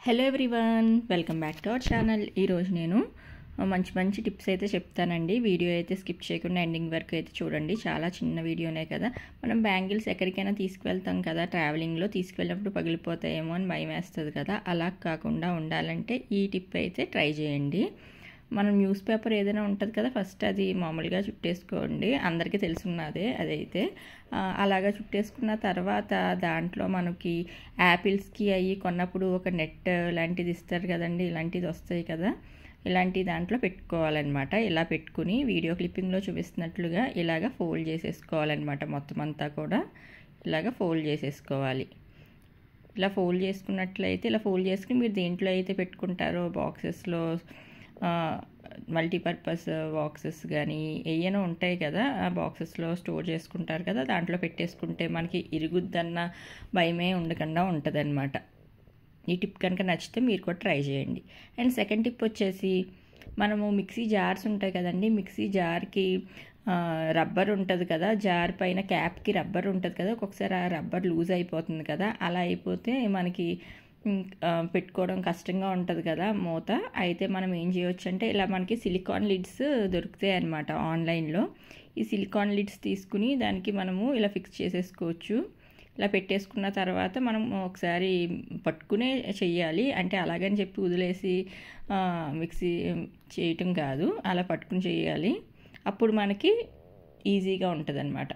Hello everyone, welcome back to our channel. ఈరోజు నేను మంచి టిప్స్ అయితే చెప్తానండి. వీడియో అయితే స్కిప్ చేయకుండా ఎండింగ్ వరకు అయితే చూడండి. చాలా చిన్న వీడియోనే కదా. మనం బ్యాంగిల్స్ ఎక్కడికైనా తీసుకువెళ్తాం కదా, ట్రావెలింగ్లో తీసుకువెళ్ళినప్పుడు పగిలిపోతాయేమో అని భయం వేస్తుంది కదా. అలా కాకుండా ఉండాలంటే ఈ టిప్ అయితే ట్రై చేయండి. మనం న్యూస్ పేపర్ ఏదైనా ఉంటుంది కదా, ఫస్ట్ అది మామూలుగా చుట్టేసుకోండి. అందరికీ తెలుసున్నదే అదైతే. అలాగా చుట్టేసుకున్న తర్వాత దాంట్లో మనకి యాపిల్స్కి అవి కొన్నప్పుడు ఒక నెట్ లాంటిది ఇస్తారు కదండి, ఇలాంటిది వస్తాయి కదా. ఇలాంటి దాంట్లో పెట్టుకోవాలన్నమాట. ఇలా పెట్టుకుని వీడియో క్లిప్పింగ్లో చూపిస్తున్నట్లుగా ఇలాగ ఫోల్డ్ చేసేసుకోవాలన్నమాట. మొత్తం అంతా కూడా ఇలాగ ఫోల్డ్ చేసేసుకోవాలి. ఇలా ఫోల్డ్ చేసుకున్నట్లయితే ఇలా ఫోల్డ్ చేసుకుని మీరు దేంట్లో అయితే పెట్టుకుంటారో బాక్సెస్లో, మల్టీపర్పస్ బాక్సెస్ కానీ ఏమైనా ఉంటాయి కదా, ఆ బాక్సెస్లో స్టోర్ చేసుకుంటారు కదా, దాంట్లో పెట్టేసుకుంటే మనకి ఇరుగుద్దన్న భయమే ఉండకుండా ఉంటుంది అనమాట. ఈ టిప్ కనుక నచ్చితే మీరు కూడా ట్రై చేయండి. అండ్ సెకండ్ టిప్ వచ్చేసి, మనము మిక్సీ జార్స్ ఉంటాయి కదండి, మిక్సీ జార్కి రబ్బర్ ఉంటుంది కదా, జార్ పైన క్యాప్కి రబ్బర్ ఉంటుంది కదా, ఒక్కొక్కసారి ఆ రబ్బర్ లూజ్ అయిపోతుంది కదా. అలా అయిపోతే మనకి పెట్టుకోవడం కష్టంగా ఉంటుంది కదా మూత. అయితే మనం ఏం చేయవచ్చు అంటే, ఇలా మనకి సిలికాన్ లిడ్స్ దొరుకుతాయి అన్నమాట ఆన్లైన్లో. ఈ సిలికాన్ లిడ్స్ తీసుకుని దానికి మనము ఇలా ఫిక్స్ చేసేసుకోవచ్చు. ఇలా పెట్టేసుకున్న తర్వాత మనం ఒకసారి పట్టుకునే చెయ్యాలి. అంటే అలాగని చెప్పి వదిలేసి మిక్సీ చేయటం కాదు, అలా పట్టుకుని చేయాలి. అప్పుడు మనకి ఈజీగా ఉంటుంది అనమాట.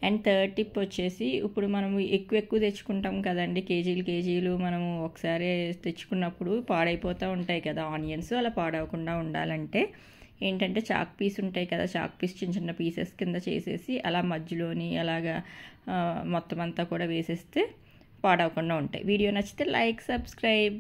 అండ్ థర్డ్ టిప్ వచ్చేసి, ఇప్పుడు మనము ఎక్కువ తెచ్చుకుంటాం కదండి, కేజీలు మనము ఒకసారి తెచ్చుకున్నప్పుడు పాడైపోతూ ఉంటాయి కదా ఆనియన్స్. అలా పాడవకుండా ఉండాలంటే ఏంటంటే, చాక్ పీస్ ఉంటాయి కదా, చాక్ పీస్ చిన్న పీసెస్ కింద చేసేసి అలా మధ్యలోని అలాగా మొత్తం అంతా కూడా వేసేస్తే పాడవకుండా ఉంటాయి. వీడియో నచ్చితే లైక్, సబ్స్క్రైబ్.